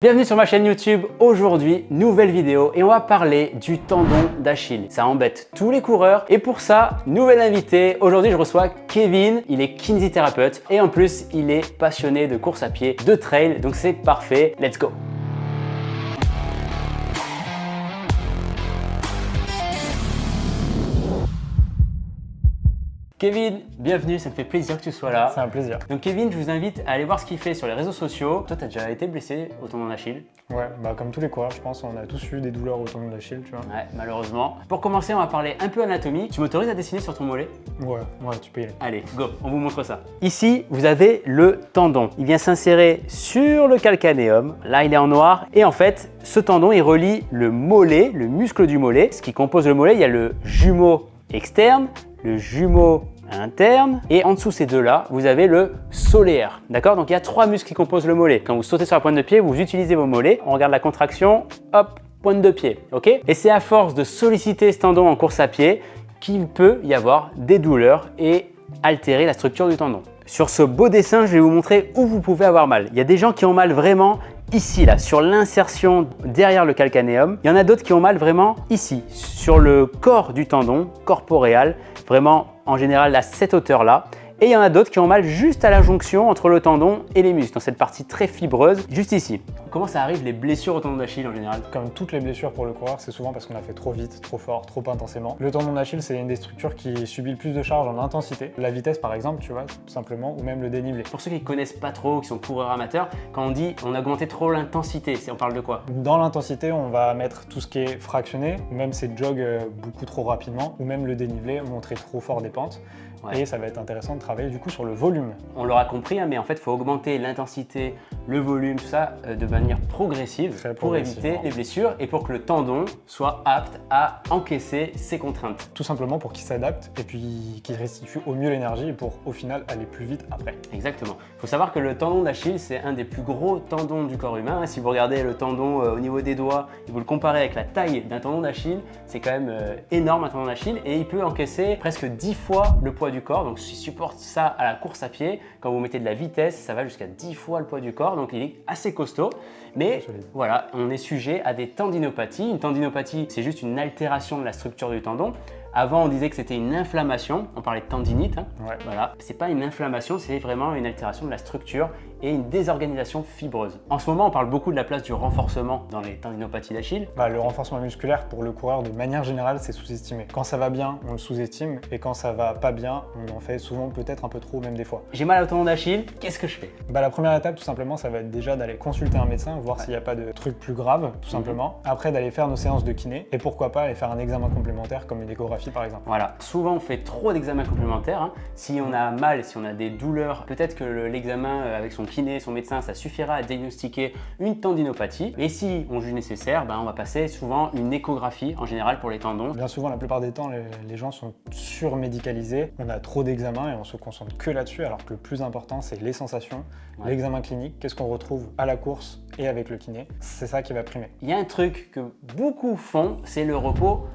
Bienvenue sur ma chaîne YouTube. Aujourd'hui, nouvelle vidéo et on va parler du tendon d'Achille. Ça embête tous les coureurs et pour ça, nouvel invité. Aujourd'hui, je reçois Kevin. Il est kinésithérapeute et en plus, il est passionné de course à pied, de trail. Donc c'est parfait. Let's go! Kevin, bienvenue, ça me fait plaisir que tu sois là. C'est un plaisir. Donc Kevin, je vous invite à aller voir ce qu'il fait sur les réseaux sociaux. Toi, tu as déjà été blessé au tendon d'Achille? Ouais, comme tous les coureurs, je pense, on a tous eu des douleurs au tendon d'Achille, tu vois. Ouais, malheureusement. Pour commencer, on va parler un peu anatomie. Tu m'autorises à dessiner sur ton mollet? Ouais, tu peux y aller. Allez, go, on vous montre ça. Ici, vous avez le tendon. Il vient s'insérer sur le calcanéum. Là, il est en noir. Et en fait, ce tendon, il relie le mollet, le muscle du mollet. Ce qui compose le mollet, il y a le jumeau externe, le jumeau interne et en dessous ces deux-là, vous avez le solaire. D'accord? Donc il y a trois muscles qui composent le mollet. Quand vous sautez sur la pointe de pied, vous utilisez vos mollets. On regarde la contraction, hop, pointe de pied. Ok? Et c'est à force de solliciter ce tendon en course à pied qu'il peut y avoir des douleurs et altérer la structure du tendon. Sur ce beau dessin, je vais vous montrer où vous pouvez avoir mal. Il y a des gens qui ont mal vraiment ici, là, sur l'insertion derrière le calcanéum. Il y en a d'autres qui ont mal vraiment ici, sur le corps du tendon, corporéal, vraiment en général à cette hauteur-là. Et il y en a d'autres qui ont mal juste à la jonction entre le tendon et les muscles, dans cette partie très fibreuse, juste ici. Comment ça arrive les blessures au tendon d'Achille en général? Comme toutes les blessures pour le coureur, c'est souvent parce qu'on a fait trop vite, trop fort, trop intensément. Le tendon d'Achille, c'est une des structures qui subit le plus de charge en intensité. La vitesse par exemple, tu vois, tout simplement, ou même le dénivelé. Pour ceux qui ne connaissent pas trop, qui sont coureurs amateurs, quand on dit on a augmenté trop l'intensité, on parle de quoi? Dans l'intensité, on va mettre tout ce qui est fractionné, même ces jogs beaucoup trop rapidement, ou même le dénivelé, montrer trop fort des pentes. Ouais. Et ça va être intéressant de travailler du coup sur le volume. On l'aura compris, hein, mais en fait, il faut augmenter l'intensité, le volume, tout ça de manière progressive pour éviter les blessures et pour que le tendon soit apte à encaisser ces contraintes. Tout simplement pour qu'il s'adapte et puis qu'il restitue au mieux l'énergie pour au final aller plus vite après. Exactement. Il faut savoir que le tendon d'Achille, c'est un des plus gros tendons du corps humain. Si vous regardez le tendon au niveau des doigts et vous le comparez avec la taille d'un tendon d'Achille, c'est quand même énorme un tendon d'Achille et il peut encaisser presque 10 fois le poids du corps. Donc s'il supporte ça à la course à pied, quand vous mettez de la vitesse, ça va jusqu'à 10 fois le poids du corps. Donc il est assez costaud. Mais voilà, on est sujet à des tendinopathies. Une tendinopathie, c'est juste une altération de la structure du tendon. Avant, on disait que c'était une inflammation. On parlait de tendinite. Hein. Ouais. Voilà, c'est pas une inflammation, c'est vraiment une altération de la structure et une désorganisation fibreuse. En ce moment, on parle beaucoup de la place du renforcement dans les tendinopathies d'Achille. Le renforcement musculaire pour le coureur, de manière générale, c'est sous-estimé. Quand ça va bien, on le sous-estime et quand ça va pas bien, on en fait souvent peut-être un peu trop, même des fois. J'ai mal au tendon d'Achille, qu'est-ce que je fais? La première étape, tout simplement, ça va être déjà d'aller consulter un médecin, voir s'il n'y a pas de trucs plus graves, tout simplement. Après, d'aller faire nos séances de kiné et pourquoi pas aller faire un examen complémentaire comme une échographie par exemple. Voilà, souvent on fait trop d'examens complémentaires. Hein. Si on a mal, si on a des douleurs, peut-être que l'examen avec son kiné, son médecin, ça suffira à diagnostiquer une tendinopathie. Et si on juge nécessaire, on va passer souvent une échographie en général pour les tendons. Bien souvent, la plupart des temps, les gens sont surmédicalisés. On a trop d'examens et on se concentre que là-dessus, alors que le plus important, c'est les sensations, l'examen clinique, qu'est-ce qu'on retrouve à la course et avec le kiné. C'est ça qui va primer. Il y a un truc que beaucoup font, c'est le repos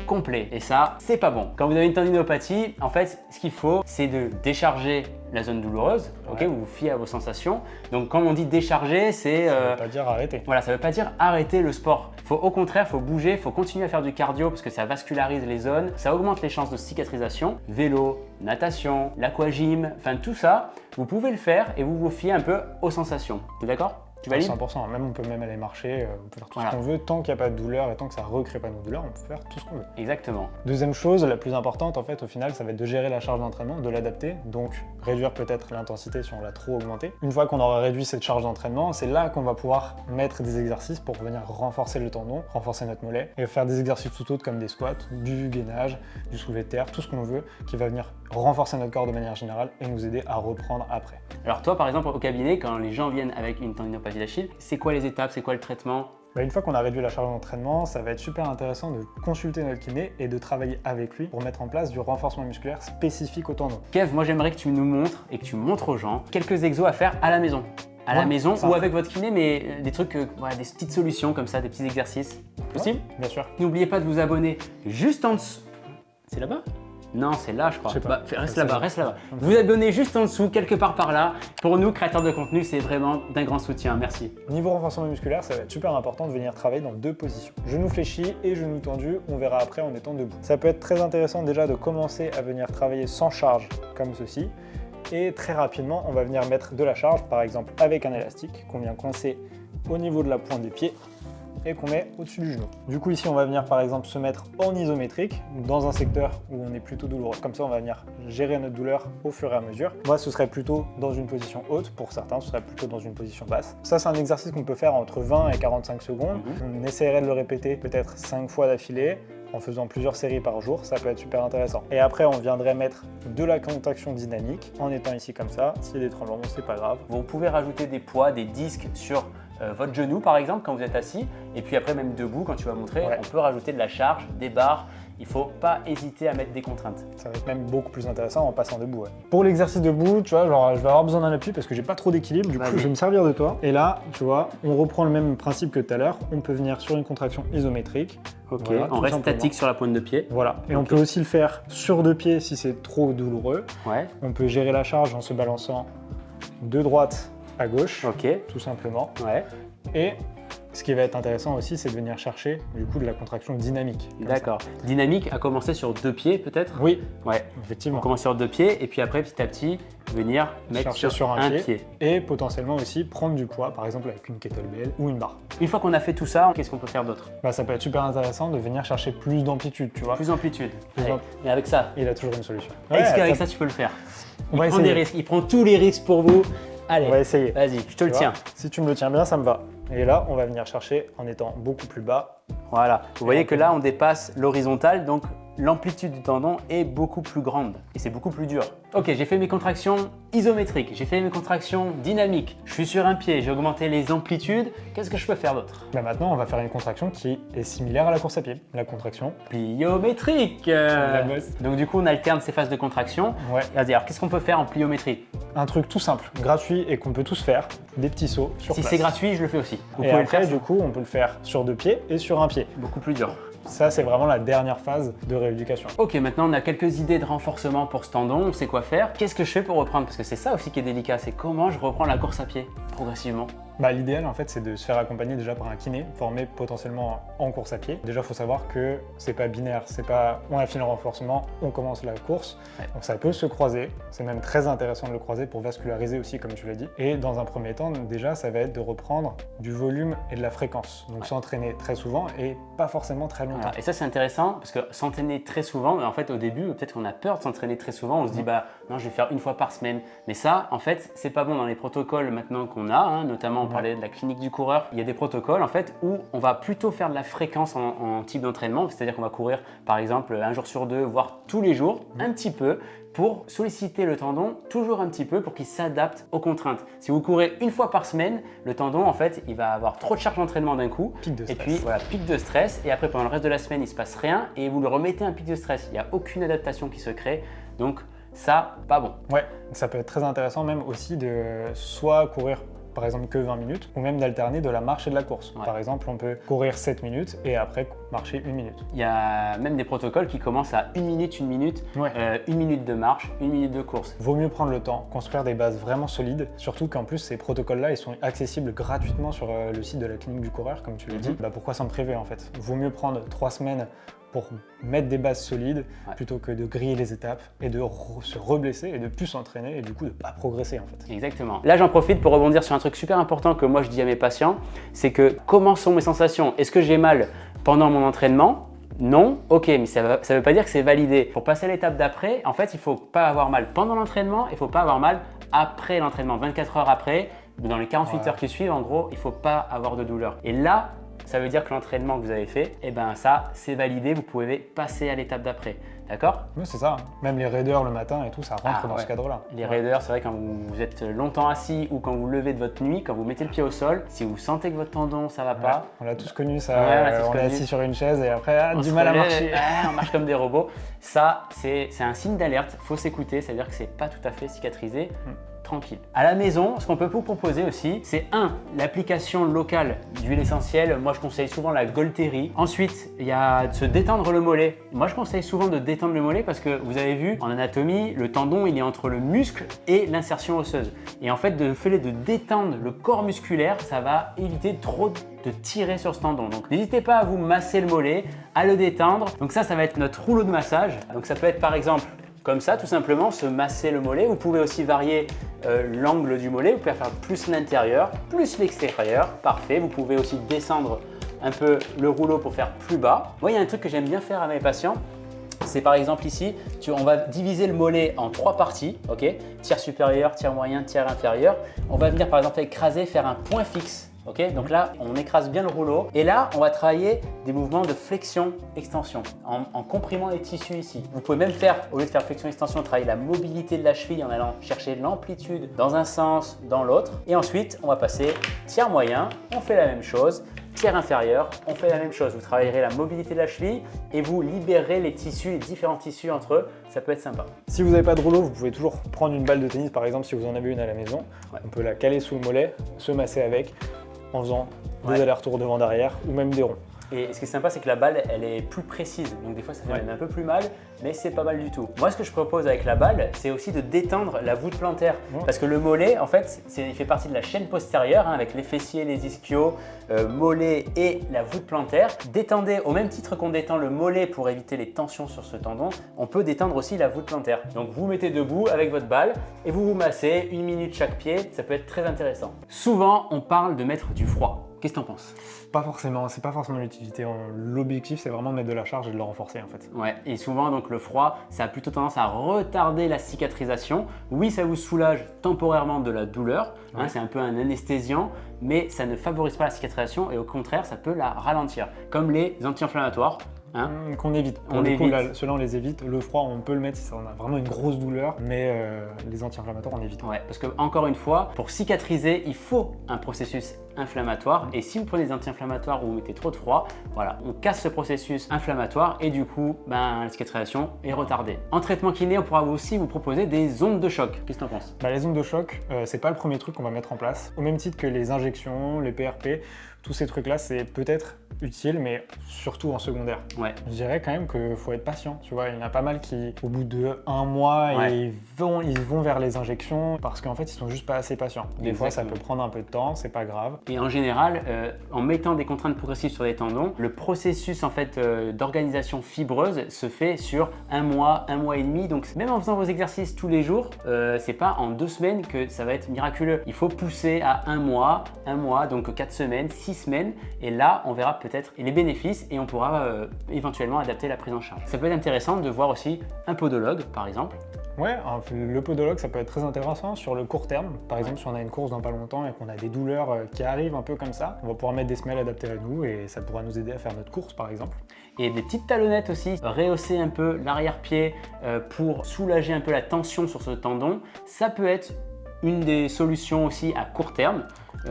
complet. Et ça, c'est pas bon. Quand vous avez une tendinopathie, en fait, ce qu'il faut, c'est de décharger la zone douloureuse. Ok, vous vous fiez à vos sensations. Donc, quand on dit décharger, c'est... Ça veut pas dire arrêter. Voilà, ça veut pas dire arrêter le sport. Au contraire, il faut bouger, il faut continuer à faire du cardio parce que ça vascularise les zones, ça augmente les chances de cicatrisation. Vélo, natation, l'aquagym, enfin tout ça, vous pouvez le faire et vous vous fiez un peu aux sensations. Tu es d'accord? Tu valides? 100%, on peut même aller marcher, on peut faire tout ce qu'on veut, tant qu'il n'y a pas de douleur et tant que ça ne recrée pas nos douleurs, on peut faire tout ce qu'on veut. Exactement. Deuxième chose, la plus importante en fait au final, ça va être de gérer la charge d'entraînement, de l'adapter, donc réduire peut-être l'intensité si on l'a trop augmentée. Une fois qu'on aura réduit cette charge d'entraînement, c'est là qu'on va pouvoir mettre des exercices pour venir renforcer le tendon, renforcer notre mollet et faire des exercices tout autres comme des squats, du gainage, du soulevé de terre, tout ce qu'on veut qui va venir renforcer notre corps de manière générale et nous aider à reprendre après. Alors toi par exemple au cabinet, quand les gens viennent avec une tendinopathie d'Achille, c'est quoi les étapes, c'est quoi le traitement? Une fois qu'on a réduit la charge d'entraînement, ça va être super intéressant de consulter notre kiné et de travailler avec lui pour mettre en place du renforcement musculaire spécifique au tendon. Kev, moi j'aimerais que tu nous montres et que tu montres aux gens quelques exos à faire à la maison. À la maison ou avec votre kiné, mais des trucs, des petites solutions comme ça, des petits exercices. Possible? Bien sûr. N'oubliez pas de vous abonner juste en dessous. C'est là-bas? Non, c'est là, je crois. Je sais pas. Reste Ça, là-bas, ça- reste là-bas. Vous abonnez juste en dessous, quelque part par là. Pour nous, créateurs de contenu, c'est vraiment d'un grand soutien. Merci. Niveau renforcement musculaire, ça va être super important de venir travailler dans 2 positions. Genou fléchi et genou tendu, on verra après en étant debout. Ça peut être très intéressant déjà de commencer à venir travailler sans charge, comme ceci. Et très rapidement, on va venir mettre de la charge, par exemple avec un élastique qu'on vient coincer au niveau de la pointe des pieds et qu'on met au-dessus du genou. Du coup ici on va venir par exemple se mettre en isométrique dans un secteur où on est plutôt douloureux. Comme ça on va venir gérer notre douleur au fur et à mesure. Moi ce serait plutôt dans une position haute, pour certains ce serait plutôt dans une position basse. Ça c'est un exercice qu'on peut faire entre 20 et 45 secondes. On essaierait de le répéter peut-être 5 fois d'affilée en faisant plusieurs séries par jour, ça peut être super intéressant. Et après, on viendrait mettre de la contraction dynamique en étant ici comme ça. S'il y a des tremblements, c'est pas grave. Vous pouvez rajouter des poids, des disques sur votre genou par exemple quand vous êtes assis. Et puis après, même debout, quand tu vas montrer, Ouais. on peut rajouter de la charge, des barres. Il ne faut pas hésiter à mettre des contraintes. Ça va être même beaucoup plus intéressant en passant debout. Ouais. Pour l'exercice debout, tu vois, genre, je vais avoir besoin d'un appui parce que j'ai pas trop d'équilibre. Du coup, Vas-y. je vais me servir de toi. Et là, tu vois, on reprend le même principe que tout à l'heure. On peut venir sur une contraction isométrique. Ok, Voilà, on tout reste simplement. statique sur la pointe de pied. Voilà. Et on Ok. peut aussi le faire sur 2 pieds si c'est trop douloureux. Ouais, On peut gérer la charge en se balançant de droite à gauche, ok, tout simplement. ouais, Et ce qui va être intéressant aussi, c'est de venir chercher du coup de la contraction dynamique. comme ça. d'accord. Dynamique à commencer sur 2 pieds peut-être. Oui, Ouais, on effectivement. commence sur 2 pieds et puis après petit à petit venir mettre Chercher sur un pied. Et potentiellement aussi prendre du poids, par exemple avec une kettlebell ou une barre. Une fois qu'on a fait tout ça, qu'est-ce qu'on peut faire d'autre? Bah, ça peut être super intéressant de venir chercher plus d'amplitude, tu vois. Plus d'amplitude. Plus Allez, d'amp- et avec ça, Il a toujours une solution. est-ce qu'avec ça- ça tu peux le faire? On va Il prend des essayer. risques, il prend tous les risques pour vous. On va Allez, essayer. vas-y, je te le Tu vois, tiens. Si tu me le tiens bien, ça me va. Et là, on va venir chercher en étant beaucoup plus bas. Voilà, vous voyez que là on dépasse l'horizontale, donc l'amplitude du tendon est beaucoup plus grande et c'est beaucoup plus dur. Ok, j'ai fait mes contractions isométriques, j'ai fait mes contractions dynamiques, je suis sur un pied, j'ai augmenté les amplitudes, qu'est-ce que je peux faire d'autre? Bah, maintenant, on va faire une contraction qui est similaire à la course à pied. La contraction. Pliométrique La bosse. Donc du coup on alterne ces phases de contraction. Ouais. Vas-y, alors qu'est-ce qu'on peut faire en pliométrie? Un truc tout simple, gratuit et qu'on peut tous faire. Des petits sauts sur Si place. c'est gratuit, je le fais aussi. Vous Et pouvez après, le faire, du coup, on peut le faire sur 2 pieds et sur un pied. c'est beaucoup plus dur. Ça, c'est vraiment la dernière phase de rééducation. Ok, maintenant on a quelques idées de renforcement pour ce tendon, on sait quoi faire. Qu'est-ce que je fais pour reprendre? Parce que c'est ça aussi qui est délicat, c'est comment je reprends la course à pied progressivement. Bah, l'idéal, en fait, c'est de se faire accompagner déjà par un kiné formé potentiellement en course à pied. Déjà, il faut savoir que c'est pas binaire, c'est pas on a fini le renforcement, on commence la course. Ouais. Donc ça peut se croiser. C'est même très intéressant de le croiser pour vasculariser aussi, comme tu l'as dit. Et dans un premier temps, déjà, ça va être de reprendre du volume et de la fréquence. Donc s'entraîner très souvent et pas forcément très longtemps. Voilà. Et ça c'est intéressant parce que s'entraîner très souvent, en fait au début peut-être qu'on a peur de s'entraîner très souvent, on se dit bah non je vais faire une fois par semaine. Mais ça en fait c'est pas bon dans les protocoles maintenant qu'on a, hein, notamment on parlait de la clinique du coureur, il y a des protocoles en fait où on va plutôt faire de la fréquence en type d'entraînement, c'est-à-dire qu'on va courir par exemple un jour sur deux, voire tous les jours, un petit peu, pour solliciter le tendon toujours un petit peu pour qu'il s'adapte aux contraintes. Si vous courez une fois par semaine, le tendon en fait il va avoir trop de charge d'entraînement d'un coup. Pic de Et stress. puis voilà, pic de stress et après pendant le reste de la semaine il se passe rien et vous le remettez un pic de stress. Il n'y a aucune adaptation qui se crée donc ça pas bon. Ouais, ça peut être très intéressant même aussi de soit courir par exemple que 20 minutes ou même d'alterner de la marche et de la course. Ouais. Par exemple, on peut courir 7 minutes et après marcher 1 minute. Il y a même des protocoles qui commencent à 1 minute, Ouais. 1 minute de marche, 1 minute de course. Vaut mieux prendre le temps, construire des bases vraiment solides, surtout qu'en plus ces protocoles-là, ils sont accessibles gratuitement sur le site de la clinique du coureur, comme tu l'as dit. Bah, pourquoi s'en priver en fait? Vaut mieux prendre 3 semaines pour mettre des bases solides plutôt que de griller les étapes et de se reblesser et de plus s'entraîner et du coup de pas progresser en fait. Exactement. Là, j'en profite pour rebondir sur un truc super important que moi je dis à mes patients, c'est que comment sont mes sensations? Est-ce que j'ai mal pendant mon entraînement? Non, ok, mais ça veut pas dire que c'est validé. Pour passer à l'étape d'après, en fait, il faut pas avoir mal pendant l'entraînement, il faut pas avoir mal après l'entraînement, 24 heures après, dans les 48 heures qui suivent, en gros, il faut pas avoir de douleur. Et là, ça veut dire que l'entraînement que vous avez fait, eh ben ça, c'est validé, vous pouvez passer à l'étape d'après. D'accord? Oui, c'est ça. Même les raideurs le matin et tout, ça rentre dans ce cadre-là. Les raideurs, c'est vrai quand vous êtes longtemps assis ou quand vous levez de votre nuit, quand vous mettez le pied au sol, si vous sentez que votre tendon ça va pas, On l'a tous connu ça. Ouais, on l'a tous on est connu. assis sur une chaise et après on du se mal à relève, marcher. on marche comme des robots. Ça, c'est un signe d'alerte, faut s'écouter, c'est-à-dire que c'est pas tout à fait cicatrisé. tranquille. À la maison, ce qu'on peut vous proposer aussi, c'est l'application locale d'huile essentielle. Moi, je conseille souvent la Golteri. Ensuite, il y a de se détendre le mollet. Moi, je conseille souvent de détendre le mollet parce que vous avez vu, en anatomie, le tendon, il est entre le muscle et l'insertion osseuse. Et en fait, le fait de détendre le corps musculaire, ça va éviter trop de tirer sur ce tendon. Donc, n'hésitez pas à vous masser le mollet, à le détendre. Donc ça va être notre rouleau de massage. Donc ça peut être par exemple comme ça, tout simplement, se masser le mollet. Vous pouvez aussi varier l'angle du mollet. Vous pouvez faire plus l'intérieur, plus l'extérieur. Parfait. Vous pouvez aussi descendre un peu le rouleau pour faire plus bas. Moi, il y a un truc que j'aime bien faire à mes patients. C'est par exemple ici, on va diviser le mollet en 3 parties, ok? Tiers supérieur, tiers moyen, tiers inférieur. On va venir par exemple écraser, faire un point fixe. Okay, donc là, on écrase bien le rouleau et là, on va travailler des mouvements de flexion-extension en comprimant les tissus ici. Vous pouvez même faire, au lieu de faire flexion-extension, travailler la mobilité de la cheville en allant chercher l'amplitude dans un sens, dans l'autre. Et ensuite, on va passer tiers moyen, on fait la même chose. Tiers inférieur, on fait la même chose. Vous travaillerez la mobilité de la cheville et vous libérez les tissus, les différents tissus entre eux. Ça peut être sympa. Si vous n'avez pas de rouleau, vous pouvez toujours prendre une balle de tennis, par exemple, si vous en avez une à la maison. Ouais. On peut la caler sous le mollet, se masser avec, en faisant des allers-retours devant-derrière ou même des ronds. Et ce qui est sympa, c'est que la balle, elle est plus précise. Donc des fois, ça fait même un peu plus mal, mais c'est pas mal du tout. Moi, ce que je propose avec la balle, c'est aussi de détendre la voûte plantaire. Parce que le mollet, en fait, il fait partie de la chaîne postérieure, avec les fessiers, les ischios, mollet et la voûte plantaire. Détendez, au même titre qu'on détend le mollet pour éviter les tensions sur ce tendon, on peut détendre aussi la voûte plantaire. Donc vous mettez debout avec votre balle et vous vous massez 1 minute chaque pied. Ça peut être très intéressant. Souvent, on parle de mettre du froid. Qu'est-ce que t'en penses? Pas forcément, c'est pas forcément l'utilité. L'objectif, c'est vraiment de mettre de la charge et de le renforcer en fait. Ouais, et souvent donc le froid, ça a plutôt tendance à retarder la cicatrisation. Oui, ça vous soulage temporairement de la douleur, c'est un peu un anesthésiant, mais ça ne favorise pas la cicatrisation et au contraire, ça peut la ralentir. Comme les anti-inflammatoires. Qu'on évite. Ceux-là, on les évite. Le froid, on peut le mettre si on a vraiment une grosse douleur, mais les anti-inflammatoires, on évite. Ouais, parce que encore une fois, pour cicatriser, il faut un processus inflammatoire. Et si vous prenez des anti-inflammatoires ou vous mettez trop de froid, voilà, on casse ce processus inflammatoire et du coup, la cicatrisation est retardée. En traitement kiné, on pourra aussi vous proposer des ondes de choc. Qu'est-ce que tu en penses? Les ondes de choc, c'est pas le premier truc qu'on va mettre en place. Au même titre que les injections, les PRP, tous ces trucs-là, c'est peut-être utile, mais surtout en secondaire. Ouais. Je dirais quand même qu'il faut être patient. Tu vois, il y en a pas mal qui, au bout de 1 mois, ils vont vers les injections parce qu'en fait, ils sont juste pas assez patients. Des fois, ça peut prendre un peu de temps, c'est pas grave. Et en général, en mettant des contraintes progressives sur les tendons, le processus en fait d'organisation fibreuse se fait sur 1 mois, 1 mois et demi. Donc même en faisant vos exercices tous les jours, c'est pas en 2 semaines que ça va être miraculeux. Il faut pousser à 1 mois, donc 4 semaines, 6 semaines, et là, on verra peut-être les bénéfices et on pourra éventuellement adapter la prise en charge. Ça peut être intéressant de voir aussi un podologue, par exemple. Ouais, le podologue, ça peut être très intéressant sur le court terme. Par exemple, si on a une course dans pas longtemps et qu'on a des douleurs qui arrivent un peu comme ça, on va pouvoir mettre des semelles adaptées à nous et ça pourra nous aider à faire notre course, par exemple. Et des petites talonnettes aussi, rehausser un peu l'arrière-pied pour soulager un peu la tension sur ce tendon. Ça peut être une des solutions aussi à court terme.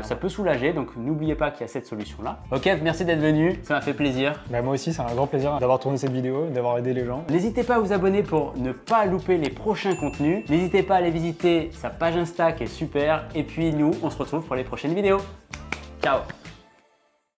Ça peut soulager, donc n'oubliez pas qu'il y a cette solution-là. Ok, merci d'être venu, ça m'a fait plaisir. Moi aussi, c'est un grand plaisir d'avoir tourné cette vidéo, d'avoir aidé les gens. N'hésitez pas à vous abonner pour ne pas louper les prochains contenus. N'hésitez pas à aller visiter sa page Insta qui est super. Et puis nous, on se retrouve pour les prochaines vidéos. Ciao!